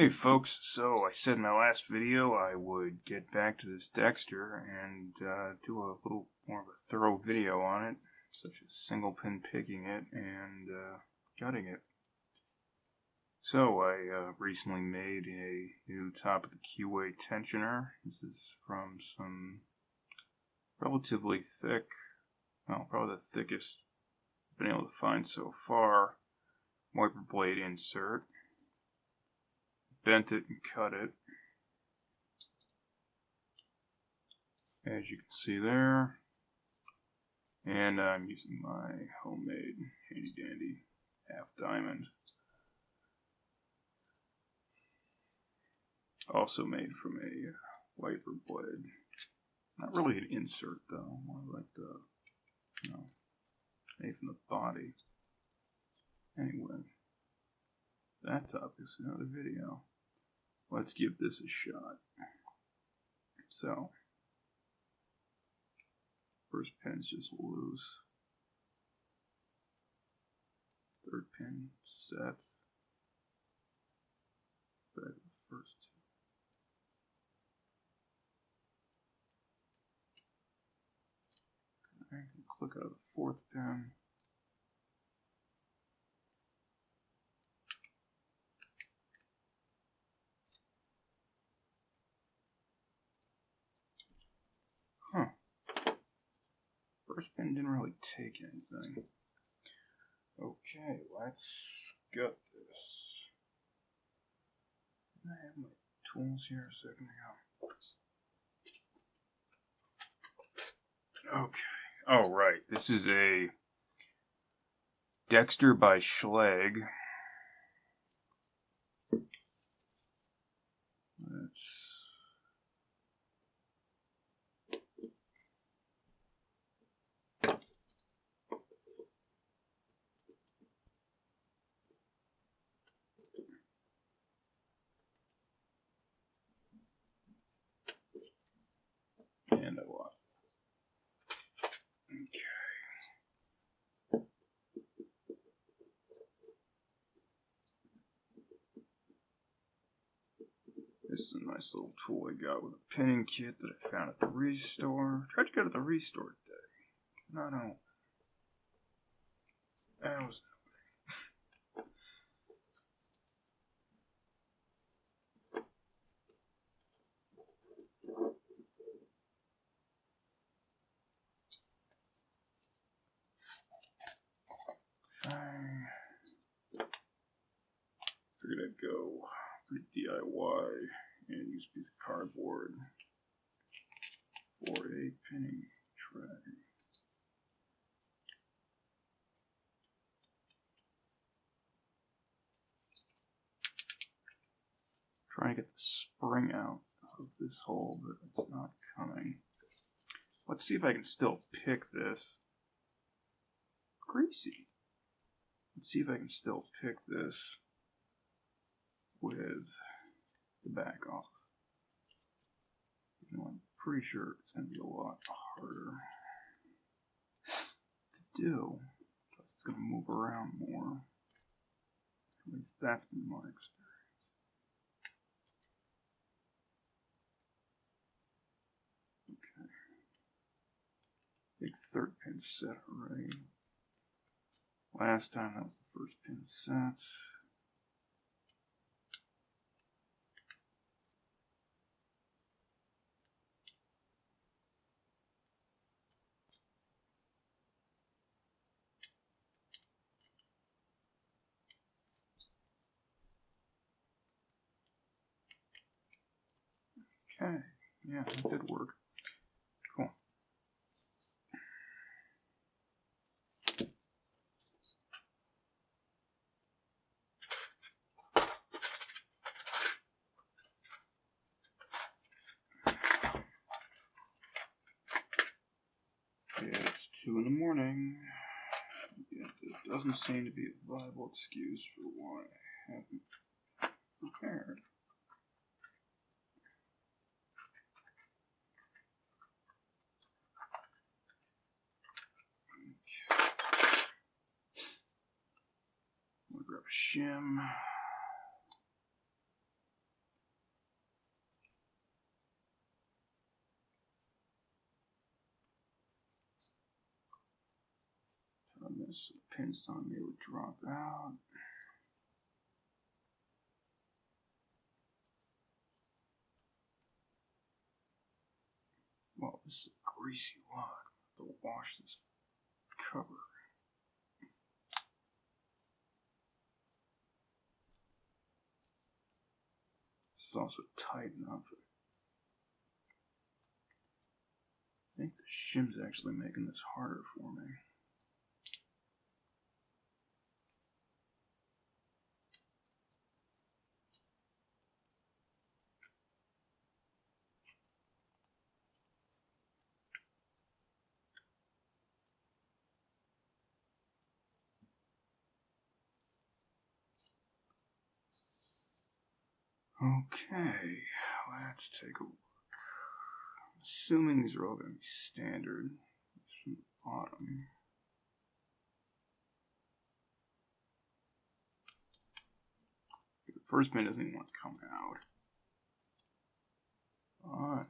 Hey folks, so I said in my last video I would get back to this Dexter and do a little more of a thorough video on it, such as single pin picking it and gutting it. So I recently made a new top of the keyway tensioner. This is from some relatively thick, well, probably the thickest I've been able to find so far, wiper blade insert. Bent it and cut it, as you can see there, and I'm using my homemade handy dandy half diamond, also made from a wiper blade. Not really an insert though, more like the, made from the body. Anyway, that topic's another video. Let's give this a shot. So, first pin's just loose. Third pin set. Back to the first two. Okay, click out of the fourth pin. First pin didn't really take anything. Okay, let's gut this. I have my tools here a second ago. Okay. Oh, right. This is a Dexter by Schlage. Let's... And I lost. Okay. This is a nice little tool I got with a pinning kit that I found at the Restore. Tried to go to the Restore today. Not home. That was figured I'd go pretty DIY and use a piece of cardboard for a pinning tray. Trying to get the spring out of this hole, but it's not coming. Let's see if I can still pick this. Greasy. Let's see if I can still pick this with the back off. You know, I'm pretty sure it's going to be a lot harder to do because it's going to move around more. At least that's been my experience. Okay. Big third pin set already. Last time that was the first pin set. Okay, yeah, that did work. Cool. Yeah, it's 2 in the morning. Yet it doesn't seem to be a viable excuse for why I haven't prepared. I'll grab a shim. this, the pins on me would drop out. Well, this is a greasy log. I have to wash this cover. This is also tight enough. I think the shim's actually making this harder for me. Okay, let's take a look. I'm assuming these are all going to be standard. From the bottom. The first pin doesn't even want to come out. Alright.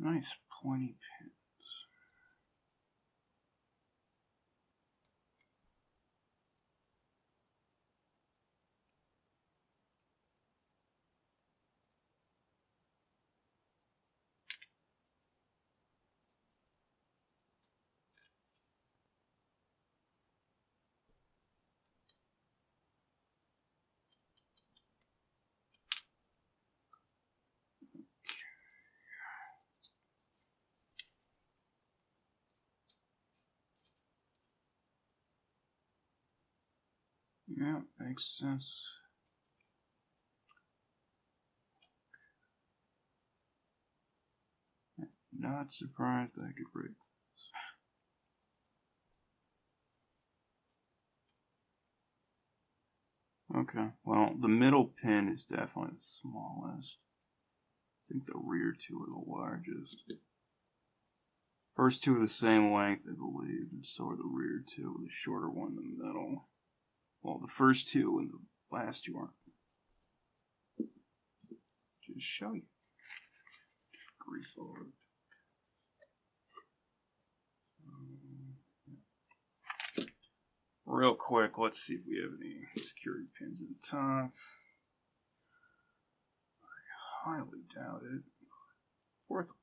Nice pointy pins. Yeah, makes sense. Not surprised I could break this. Okay, well, the middle pin is definitely the smallest. I think the rear two are the largest. First two are the same length, I believe, and so are the rear two, the shorter one in the middle. Well, the first two and the last two aren't. Just show you. Grease all over. Real quick, let's see if we have any security pins in the top. I highly doubt it. Worth a look.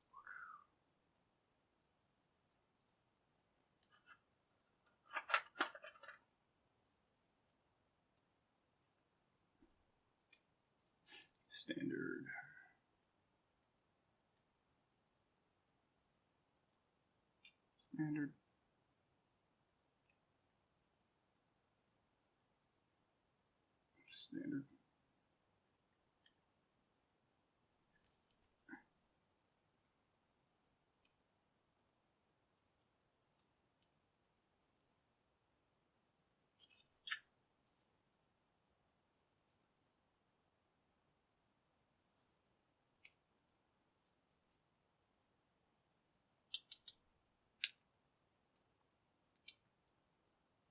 Standard. Standard. Standard.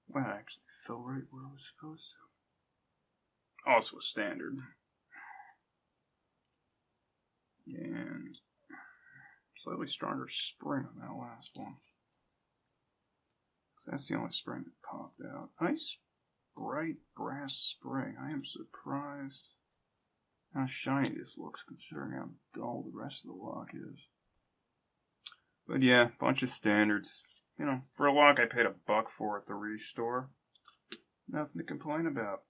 Well, I actually fell right where I was supposed to. Also a standard. And slightly stronger spring on that last one. That's the only spring that popped out. Nice bright brass spring. I am surprised how shiny this looks considering how dull the rest of the lock is. But yeah, bunch of standards. You know, for a lock I paid $1 for at the restore. Nothing to complain about.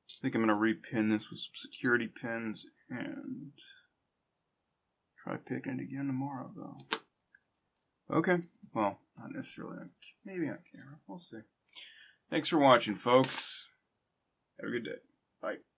I think I'm going to repin this with some security pins and try picking it again tomorrow, though. Okay, well, not necessarily. Maybe on camera. We'll see. Thanks for watching, folks. Have a good day. Bye.